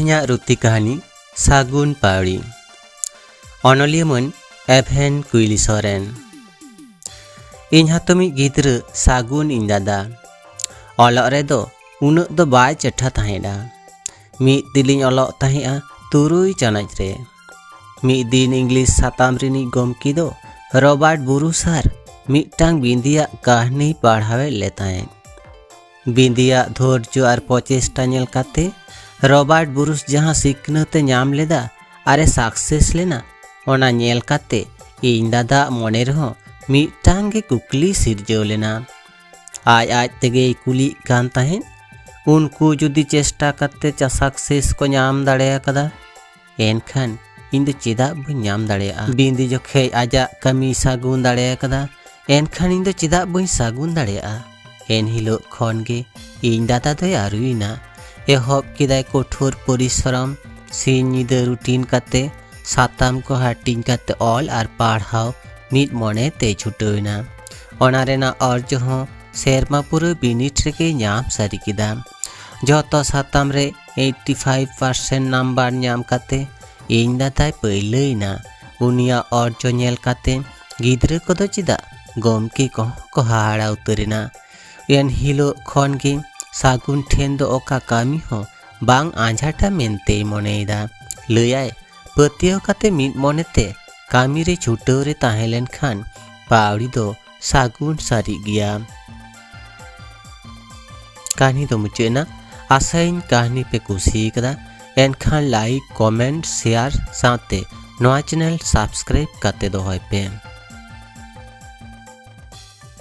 तेहना रुक्ति कहानी सागुन पावड़ी अनलियमन एभेन कुइली सोरेन इन हाथोमी गिद्र सागुन इन दादा अलग रेदो उनक दो बाय चेठा ताहेडा मिद दिलिन अलग ताहेआ तुरुई चानाच रे मिद दिन इंग्लिश साताम रिनी गमकी दो रॉबर्ट बुरुसार मिदटांग बिंदिया कहानी पढ़ावे लेताए बिंदिया धैर्य और प्रचेष्टा नेल काते रॉबर्ट बुरुस जहाँ सिखनते नाम लेदा अरे सक्सेस लेना ओना नेल काते इन दादा मने रहो मिदटांग गे कुकली सिरजो लेना आज तेगे कुली कान ताहेन उनको जुदी चेष्टा काते चा सक्सेस को नाम दाड़ेया कदा एनखान इन दो चेदा बई नाम दाड़ेया बिंदी जोखे आजा कमी सागुन दाड़ेया कदा एनखान इन दो चेदा बई सागुन दाड़ेया एन हिलो खन गे इन दादा दो आरुइना एहब किदाय कठोर परिश्रम सिन निदा रूटीन काते साताम को हाटिंग काते ऑल और पढ़ाव मिद मने ते छुटोइना ओना रेना अर्ज हो सेरमा पुरो बिनिट रेगे नाम सारी किदा जतो साताम रे 85% नंबर नाम काते इन दादाय पहलेइना उनिया अर्ज नेल काते गिद्रे कोदो चिदा गमके को हाड़ा उतरेना एन हिलो खन गे सागुन ठेन दो ओका कामी हो बांग आंझाटा मेनते मनेदा लयाय पतियो काते मिद मनेते कामी रे छुटो रे ताहेलेन खान पावड़ी दो सागुन सारी गया कहानी तो मुचेना आशाइन कहानी पे कुसी कदा एनखान लाइक कमेंट शेयर साथे नवा चैनल सब्सक्राइब काते दो होय पे।